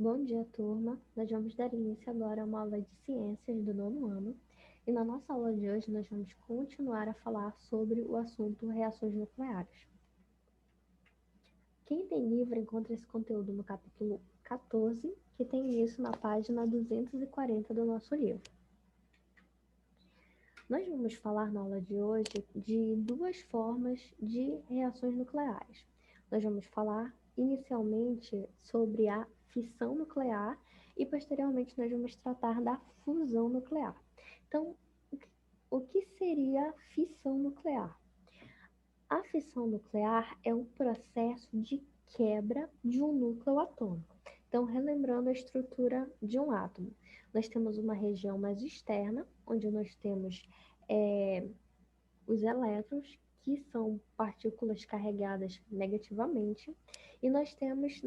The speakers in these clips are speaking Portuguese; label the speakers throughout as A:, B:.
A: Bom dia, turma. Nós vamos dar início agora a uma aula de ciências do nono ano. E na nossa aula de hoje, nós vamos continuar a falar sobre o assunto reações nucleares. Quem tem livro encontra esse conteúdo no capítulo 14, que tem início na página 240 do nosso livro. Nós vamos falar na aula de hoje de duas formas de reações nucleares. Nós vamos falar inicialmente sobre a fissão nuclear e posteriormente nós vamos tratar da fusão nuclear. Então, o que seria fissão nuclear? A fissão nuclear é um processo de quebra de um núcleo atômico. Então, relembrando a estrutura de um átomo, nós temos uma região mais externa, onde nós temos os elétrons, que são partículas carregadas negativamente, e nós temos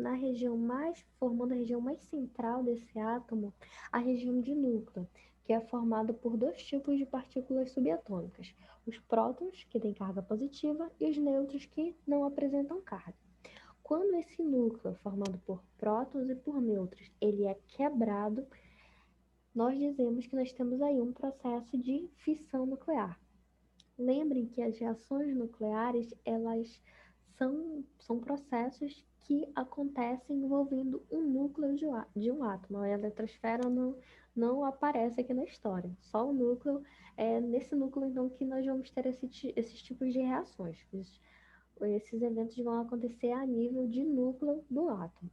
A: formando a região mais central desse átomo, a região de núcleo, que é formada por dois tipos de partículas subatômicas, os prótons, que têm carga positiva, e os nêutrons, que não apresentam carga. Quando esse núcleo, formado por prótons e por nêutrons, ele é quebrado, nós dizemos que nós temos aí um processo de fissão nuclear. Lembrem que as reações nucleares, elas são processos que acontecem envolvendo um núcleo de um átomo. A eletrosfera não aparece aqui na história, só o núcleo. É nesse núcleo, então, que nós vamos ter esses tipos de reações. Esses eventos vão acontecer a nível de núcleo do átomo.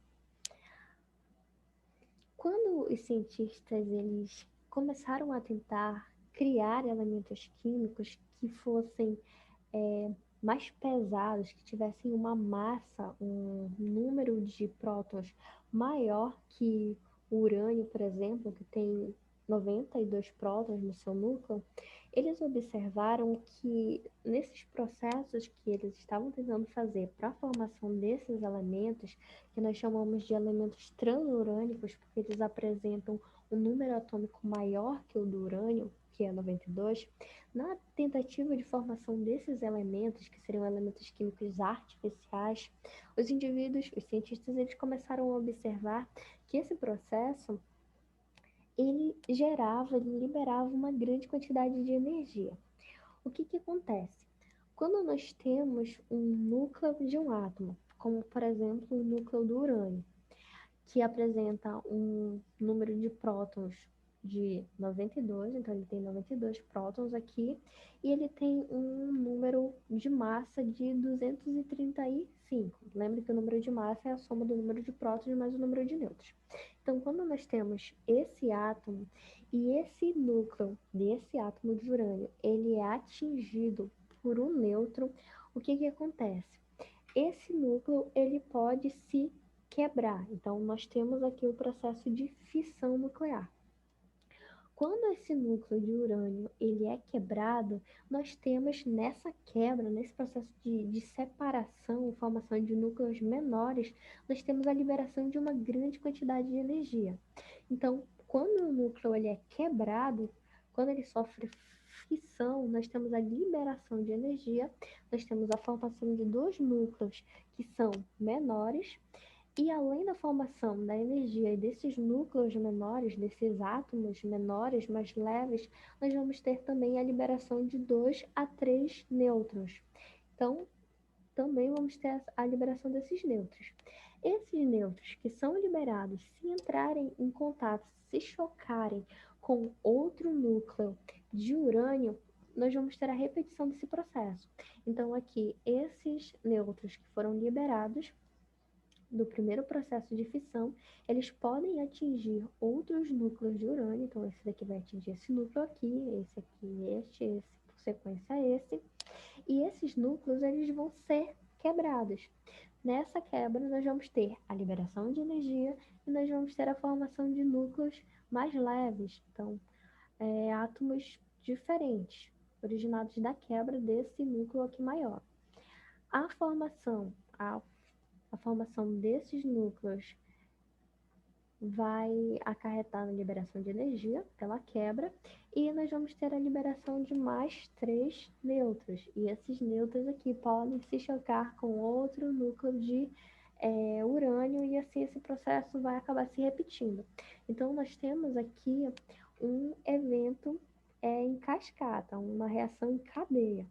A: Quando os cientistas eles começaram a tentar criar elementos químicos que fossem mais pesados, que tivessem uma massa, um número de prótons maior que o urânio, por exemplo, que tem 92 prótons no seu núcleo, eles observaram que nesses processos que eles estavam tentando fazer para a formação desses elementos, que nós chamamos de elementos transurânicos, porque eles apresentam um número atômico maior que o do urânio, que é 92, na tentativa de formação desses elementos, que seriam elementos químicos artificiais, os indivíduos, os cientistas, eles começaram a observar que esse processo ele liberava uma grande quantidade de energia. O que acontece? Quando nós temos um núcleo de um átomo, como por exemplo o núcleo do urânio, que apresenta um número de prótons de 92, então ele tem 92 prótons aqui, e ele tem um número de massa de 235. Lembre que o número de massa é a soma do número de prótons mais o número de nêutrons. Então, quando nós temos esse átomo e esse núcleo desse átomo de urânio, ele é atingido por um nêutron, o que acontece? Esse núcleo ele pode se quebrar. Então, nós temos aqui o processo de fissão nuclear. Quando esse núcleo de urânio ele é quebrado, nós temos nessa quebra, nesse processo de separação, formação de núcleos menores, nós temos a liberação de uma grande quantidade de energia. Então, quando o núcleo ele é quebrado, quando ele sofre fissão, nós temos a liberação de energia, nós temos a formação de dois núcleos que são menores, e além da formação da energia e desses núcleos menores, desses átomos menores, mais leves, nós vamos ter também a liberação de 2 a 3 nêutrons. Então, também vamos ter a liberação desses nêutrons. Esses nêutrons que são liberados, se entrarem em contato, se chocarem com outro núcleo de urânio, nós vamos ter a repetição desse processo. Então, aqui, esses nêutrons que foram liberados do primeiro processo de fissão, eles podem atingir outros núcleos de urânio. Então, esse daqui vai atingir esse núcleo aqui, esse aqui, esse, por sequência esse. E esses núcleos, eles vão ser quebrados. Nessa quebra, nós vamos ter a liberação de energia e nós vamos ter a formação de núcleos mais leves. Então, átomos diferentes, originados da quebra desse núcleo aqui maior. A formação desses núcleos vai acarretar na liberação de energia pela quebra e nós vamos ter a liberação de mais 3 nêutrons. E esses nêutrons aqui podem se chocar com outro núcleo de urânio e assim esse processo vai acabar se repetindo. Então, nós temos aqui um evento em cascata, uma reação em cadeia.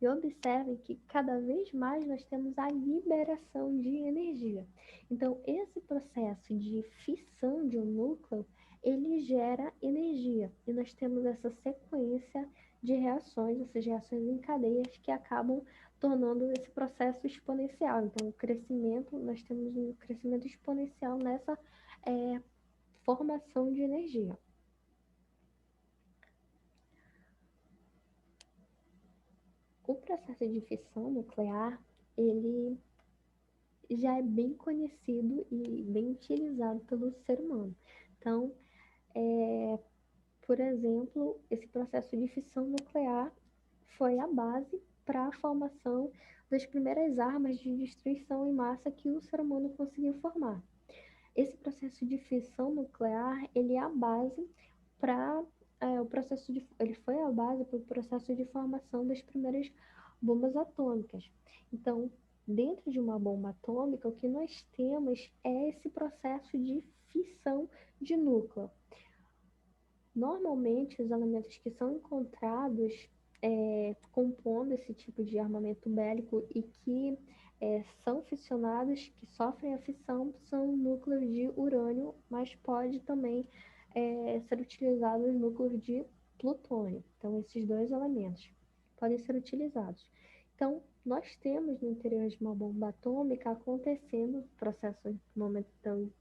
A: E observem que cada vez mais nós temos a liberação de energia. Então, esse processo de fissão de um núcleo, ele gera energia. E nós temos essa sequência de reações, essas reações em cadeias que acabam tornando esse processo exponencial. Então, o crescimento, nós temos um crescimento exponencial nessa formação de energia. O processo de fissão nuclear, ele já é bem conhecido e bem utilizado pelo ser humano. Então, por exemplo, esse processo de fissão nuclear foi a base para a formação das primeiras armas de destruição em massa que o ser humano conseguiu formar. Esse processo de fissão nuclear, ele é a base para ele foi a base para o processo de formação das primeiras bombas atômicas. Então, dentro de uma bomba atômica, o que nós temos é esse processo de fissão de núcleo. Normalmente, os elementos que são encontrados compondo esse tipo de armamento bélico e que são fissionados, que sofrem a fissão, são núcleos de urânio, mas pode também ser utilizados núcleos de plutônio. Então, esses dois elementos podem ser utilizados. Então, nós temos no interior de uma bomba atômica acontecendo processo, no momento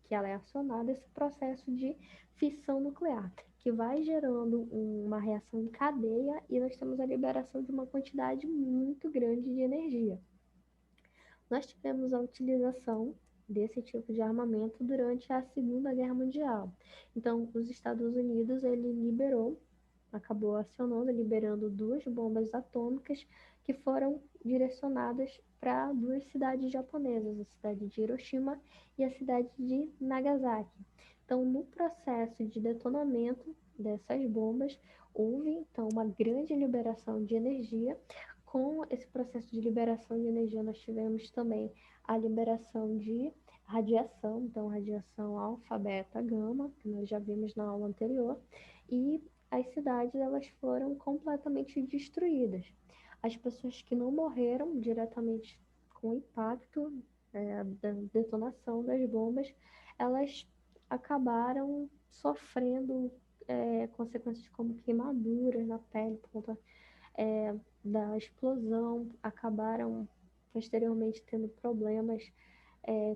A: que ela é acionada, esse processo de fissão nuclear, que vai gerando uma reação em cadeia e nós temos a liberação de uma quantidade muito grande de energia. Nós tivemos a utilização desse tipo de armamento durante a Segunda Guerra Mundial. Então, os Estados Unidos, acabou acionando, liberando 2 bombas atômicas que foram direcionadas para 2 cidades japonesas, a cidade de Hiroshima e a cidade de Nagasaki. Então, no processo de detonamento dessas bombas, houve então uma grande liberação de energia. Com esse processo de liberação de energia, nós tivemos também a liberação de radiação, então radiação alfa, beta, gama, que nós já vimos na aula anterior, e as cidades elas foram completamente destruídas. As pessoas que não morreram diretamente com o impacto da detonação das bombas, elas acabaram sofrendo consequências como queimaduras na pele por conta da explosão, acabaram posteriormente tendo problemas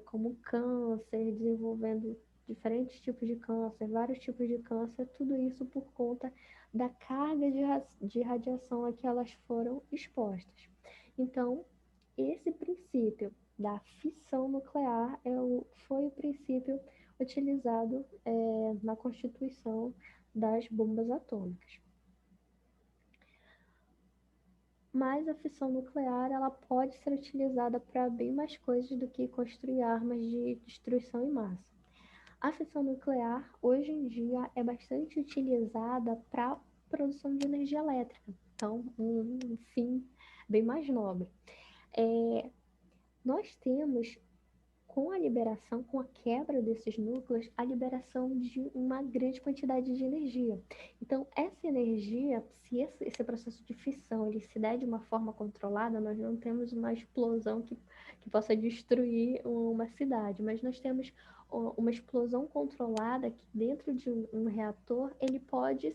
A: como câncer, desenvolvendo diferentes tipos de câncer, vários tipos de câncer, tudo isso por conta da carga de radiação a que elas foram expostas. Então, esse princípio da fissão nuclear foi o princípio utilizado na constituição das bombas atômicas. Mas a fissão nuclear ela pode ser utilizada para bem mais coisas do que construir armas de destruição em massa. A fissão nuclear, hoje em dia, é bastante utilizada para produção de energia elétrica. Então, um fim bem mais nobre. Nós temos, com a liberação, com a quebra desses núcleos, a liberação de uma grande quantidade de energia. Então, essa energia, se esse processo de fissão ele se der de uma forma controlada, nós não temos uma explosão que possa destruir uma cidade, mas nós temos uma explosão controlada que dentro de um reator ele pode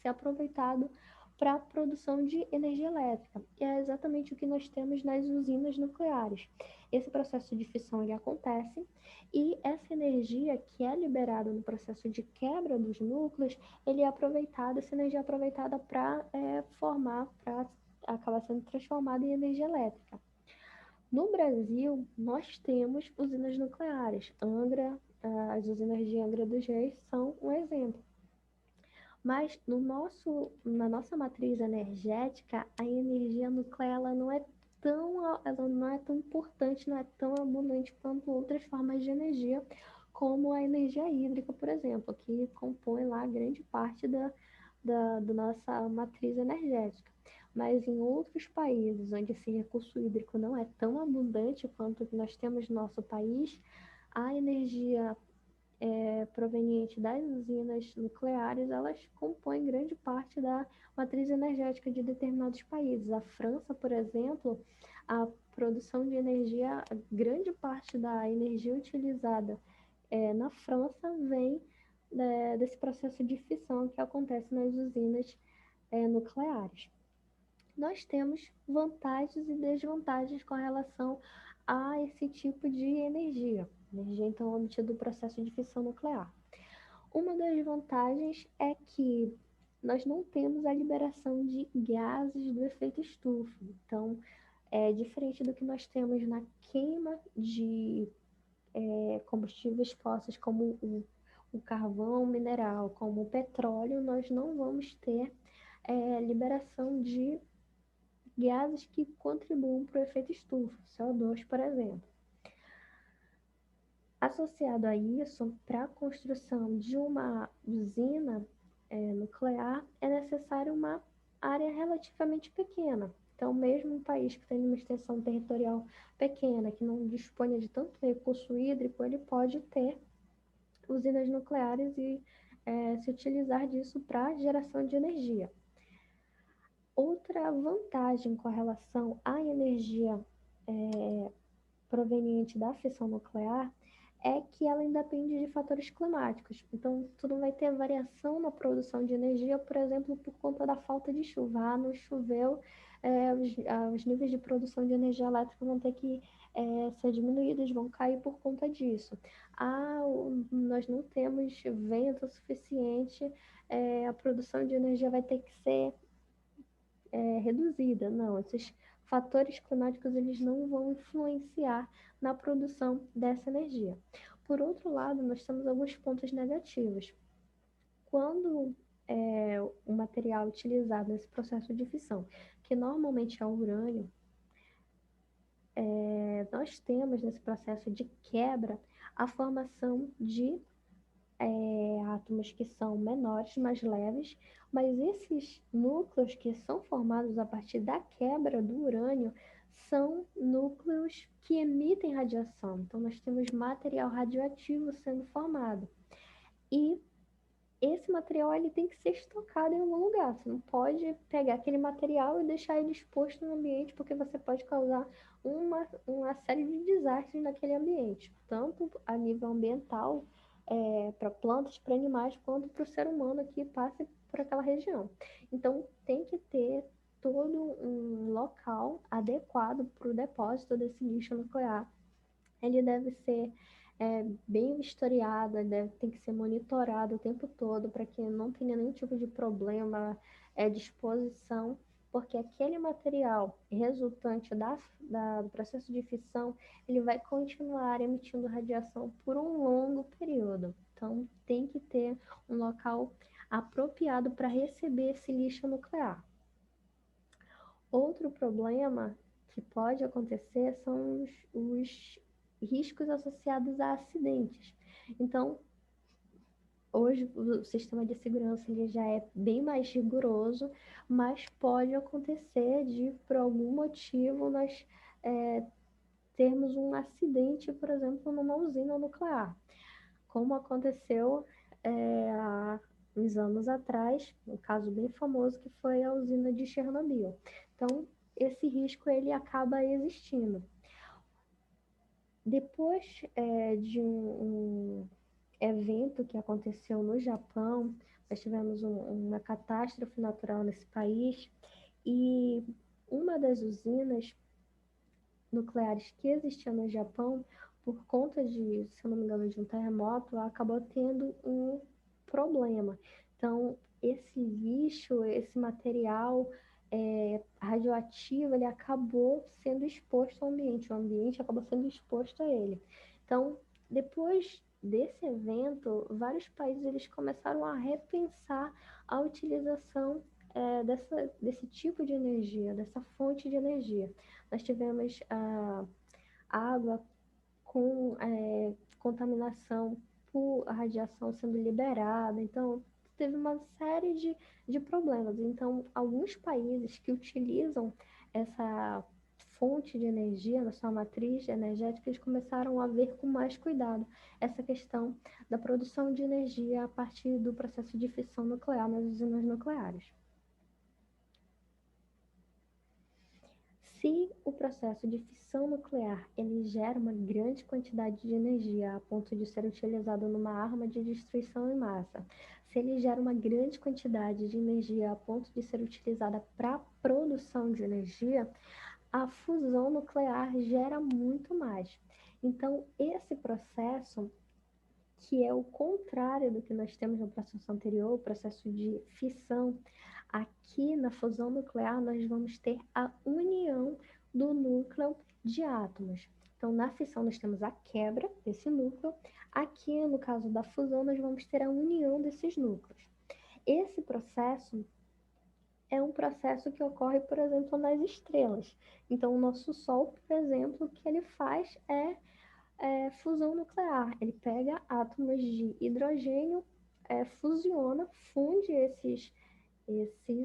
A: ser aproveitado para a produção de energia elétrica. E é exatamente o que nós temos nas usinas nucleares. Esse processo de fissão ele acontece e essa energia que é liberada no processo de quebra dos núcleos, essa energia é aproveitada para para acabar sendo transformada em energia elétrica. No Brasil, nós temos usinas nucleares. As usinas de Angra dos Reis são um exemplo. Mas na nossa matriz energética, a energia nuclear ela não é tão importante, não é tão abundante quanto outras formas de energia, como a energia hídrica, por exemplo, que compõe lá grande parte da nossa matriz energética. Mas em outros países onde esse recurso hídrico não é tão abundante quanto o que nós temos no nosso país, A energia proveniente das usinas nucleares, elas compõem grande parte da matriz energética de determinados países. A França, por exemplo, a produção de energia, grande parte da energia utilizada na França vem desse processo de fissão que acontece nas usinas nucleares. Nós temos vantagens e desvantagens com relação a esse tipo de energia, energia então obtida do processo de fissão nuclear. Uma das vantagens é que nós não temos a liberação de gases do efeito estufa. Então, é diferente do que nós temos na queima de combustíveis fósseis, como o carvão mineral, como o petróleo, nós não vamos ter liberação de gases que contribuem para o efeito estufa, CO2, por exemplo. Associado a isso, para a construção de uma usina nuclear, é necessário uma área relativamente pequena. Então, mesmo um país que tem uma extensão territorial pequena, que não dispõe de tanto recurso hídrico, ele pode ter usinas nucleares e se utilizar disso para geração de energia. Outra vantagem com relação à energia proveniente da fissão nuclear é que ela independe de fatores climáticos. Então, tu não vai ter variação na produção de energia, por exemplo, por conta da falta de chuva. Ah, não choveu, os níveis de produção de energia elétrica vão ter que ser diminuídos, vão cair por conta disso. Ah, nós não temos vento suficiente, a produção de energia vai ter que ser reduzida. Não, esses fatores climáticos eles não vão influenciar na produção dessa energia. Por outro lado, nós temos alguns pontos negativos. Quando o material utilizado nesse processo de fissão, que normalmente é o urânio, nós temos nesse processo de quebra a formação de átomos que são menores, mais leves, mas esses núcleos que são formados a partir da quebra do urânio são núcleos que emitem radiação. Então, nós temos material radioativo sendo formado. E esse material ele tem que ser estocado em algum lugar. Você não pode pegar aquele material e deixar ele exposto no ambiente, porque você pode causar uma série de desastres naquele ambiente, tanto a nível ambiental, para plantas, para animais, quanto para o ser humano que passe por aquela região. Então, tem que ter todo um local adequado para o depósito desse lixo nuclear. Ele deve ser bem vistoriado, tem que ser monitorado o tempo todo para que não tenha nenhum tipo de problema de exposição, porque aquele material resultante do processo de fissão, ele vai continuar emitindo radiação por um longo período. Então, tem que ter um local apropriado para receber esse lixo nuclear. Outro problema que pode acontecer são os riscos associados a acidentes. Então, hoje o sistema de segurança ele já é bem mais rigoroso, mas pode acontecer de, por algum motivo, nós termos um acidente, por exemplo, numa usina nuclear, como aconteceu há uns anos atrás, um caso bem famoso que foi a usina de Chernobyl. Então, esse risco ele acaba existindo. Depois de um evento que aconteceu no Japão, nós tivemos uma catástrofe natural nesse país e uma das usinas nucleares que existia no Japão, por conta de, se eu não me engano, de um terremoto, acabou tendo um problema. Então, esse lixo, esse material radioativo, ele acabou sendo exposto ao ambiente, o ambiente acabou sendo exposto a ele. Então, depois desse evento, vários países eles começaram a repensar a utilização desse tipo de energia, dessa fonte de energia. Nós tivemos a água com contaminação por radiação sendo liberada, então teve uma série de problemas. Então, alguns países que utilizam essa fonte de energia, na sua matriz energética, eles começaram a ver com mais cuidado essa questão da produção de energia a partir do processo de fissão nuclear nas usinas nucleares. Se o processo de fissão nuclear ele gera uma grande quantidade de energia a ponto de ser utilizado numa arma de destruição em massa, se ele gera uma grande quantidade de energia a ponto de ser utilizada para a produção de energia, a fusão nuclear gera muito mais. Então, esse processo, que é o contrário do que nós temos no processo anterior, o processo de fissão, aqui na fusão nuclear nós vamos ter a união do núcleo de átomos. Então, na fissão nós temos a quebra desse núcleo, aqui no caso da fusão nós vamos ter a união desses núcleos. Esse processo é um processo que ocorre, por exemplo, nas estrelas. Então, o nosso Sol, por exemplo, o que ele faz é fusão nuclear. Ele pega átomos de hidrogênio, fusiona, funde esses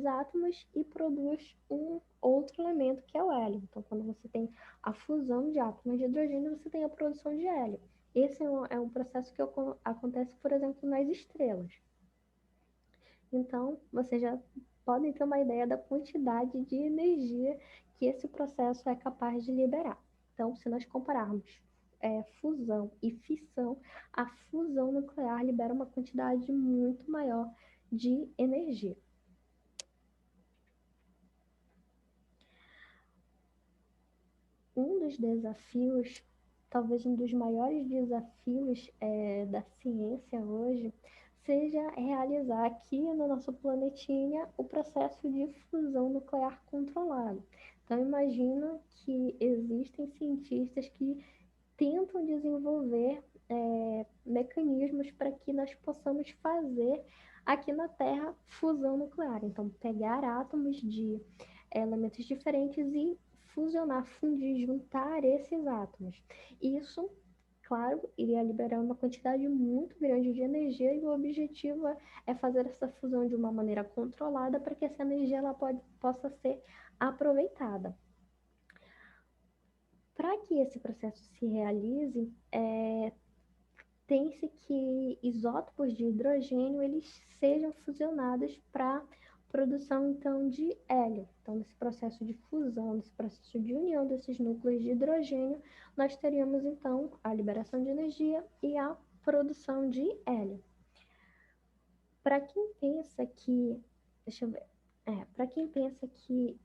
A: átomos e produz um outro elemento que é o hélio. Então, quando você tem a fusão de átomos de hidrogênio, você tem a produção de hélio. Esse é um processo que acontece, por exemplo, nas estrelas. Então, vocês já podem ter uma ideia da quantidade de energia que esse processo é capaz de liberar. Então, se nós compararmos fusão e fissão, a fusão nuclear libera uma quantidade muito maior de energia. Um dos desafios, talvez um dos maiores desafios da ciência hoje, seja realizar aqui no nosso planetinha o processo de fusão nuclear controlado. Então, imagina que existem cientistas que tentam desenvolver mecanismos para que nós possamos fazer aqui na Terra fusão nuclear. Então, pegar átomos de elementos diferentes e fusionar, fundir, juntar esses átomos. Isso, claro, iria liberar uma quantidade muito grande de energia e o objetivo é fazer essa fusão de uma maneira controlada para que essa energia ela possa ser aproveitada. Para que esse processo se realize, tem-se que isótopos de hidrogênio eles sejam fusionados para produção então de hélio. Então, nesse processo de fusão, nesse processo de união desses núcleos de hidrogênio, nós teríamos então a liberação de energia e a produção de hélio. Para quem pensa que, deixa eu ver, para quem pensa que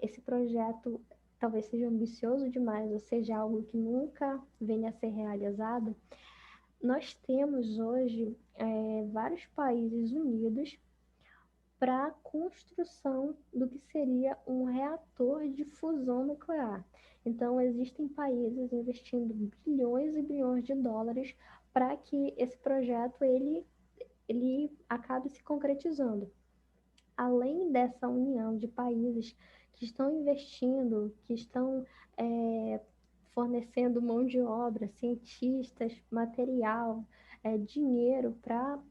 A: esse projeto talvez seja ambicioso demais, ou seja, algo que nunca venha a ser realizado, nós temos hoje vários países unidos para a construção do que seria um reator de fusão nuclear. Então, existem países investindo bilhões e bilhões de dólares para que esse projeto ele acabe se concretizando. Além dessa união de países que estão investindo, que estão fornecendo mão de obra, cientistas, material, dinheiro para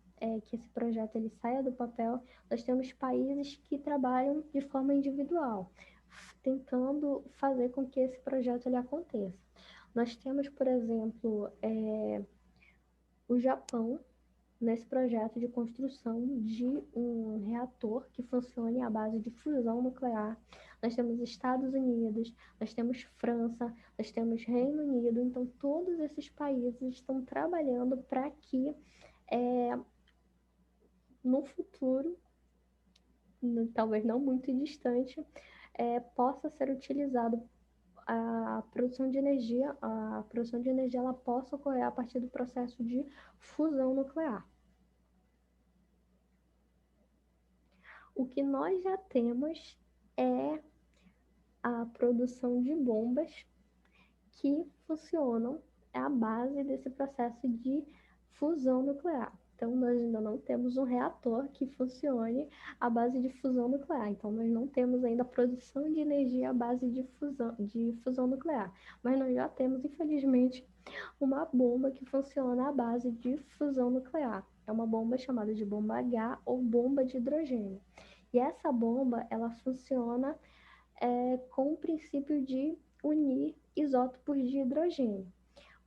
A: que esse projeto ele saia do papel, nós temos países que trabalham de forma individual, tentando fazer com que esse projeto ele aconteça. Nós temos, por exemplo, o Japão, nesse projeto de construção de um reator que funcione à base de fusão nuclear. Nós temos Estados Unidos, nós temos França, nós temos Reino Unido. Então, todos esses países estão trabalhando para que, no futuro, talvez não muito distante, possa ser utilizado a produção de energia ela possa ocorrer a partir do processo de fusão nuclear. O que nós já temos é a produção de bombas que funcionam à base desse processo de fusão nuclear. Então, nós ainda não temos um reator que funcione à base de fusão nuclear. Então, nós não temos ainda a produção de energia à base de fusão nuclear. Mas nós já temos, infelizmente, uma bomba que funciona à base de fusão nuclear. É uma bomba chamada de bomba H ou bomba de hidrogênio. E essa bomba, ela funciona com o princípio de unir isótopos de hidrogênio.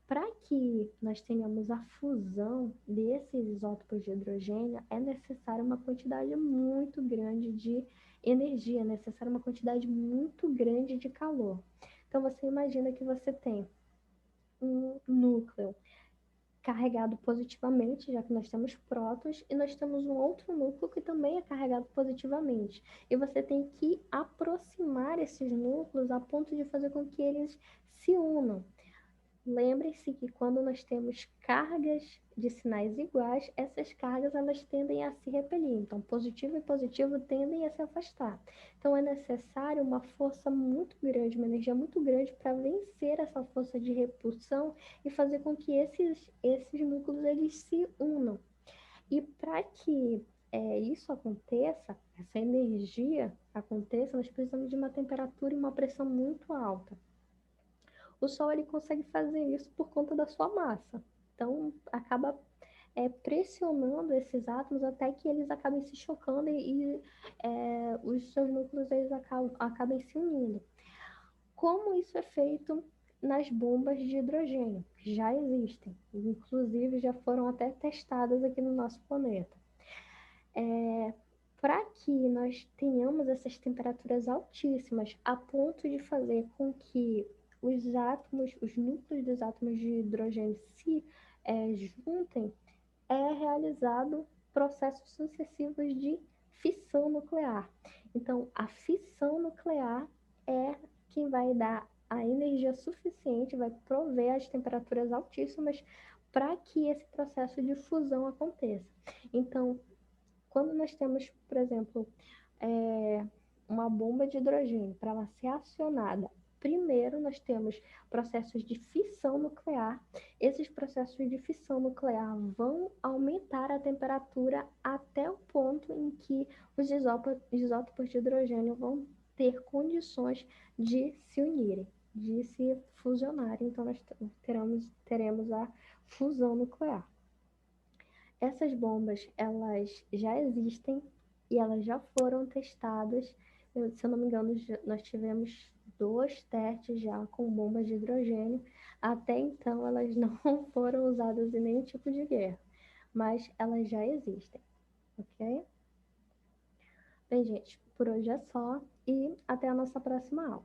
A: Para que nós tenhamos a fusão desses isótopos de hidrogênio, é necessária uma quantidade muito grande de energia, é necessária uma quantidade muito grande de calor. Então, você imagina que você tem um núcleo carregado positivamente, já que nós temos prótons, e nós temos um outro núcleo que também é carregado positivamente. E você tem que aproximar esses núcleos a ponto de fazer com que eles se unam. Lembre-se que quando nós temos cargas de sinais iguais, essas cargas elas tendem a se repelir. Então, positivo e positivo tendem a se afastar. Então, é necessário uma força muito grande, uma energia muito grande para vencer essa força de repulsão e fazer com que esses núcleos eles se unam. E para que isso aconteça, essa energia aconteça, nós precisamos de uma temperatura e uma pressão muito alta. O Sol ele consegue fazer isso por conta da sua massa. Então, acaba pressionando esses átomos até que eles acabem se chocando e os seus núcleos eles acabem se unindo. Como isso é feito nas bombas de hidrogênio? Já existem, inclusive já foram até testadas aqui no nosso planeta. Para que nós tenhamos essas temperaturas altíssimas, a ponto de fazer com que os átomos, os núcleos dos átomos de hidrogênio se juntem, é realizado processos sucessivos de fissão nuclear. Então, a fissão nuclear é quem vai dar a energia suficiente, vai prover as temperaturas altíssimas para que esse processo de fusão aconteça. Então, quando nós temos, por exemplo, uma bomba de hidrogênio, para ela ser acionada, primeiro nós temos processos de fissão nuclear. Esses processos de fissão nuclear vão aumentar a temperatura até o ponto em que os isótopos de hidrogênio vão ter condições de se unirem, de se fusionarem. Então, nós teremos a fusão nuclear. Essas bombas, elas já existem e elas já foram testadas. Se eu não me engano, nós tivemos 2 testes já com bombas de hidrogênio. Até então, elas não foram usadas em nenhum tipo de guerra, mas elas já existem, ok? Bem, gente, por hoje é só e até a nossa próxima aula.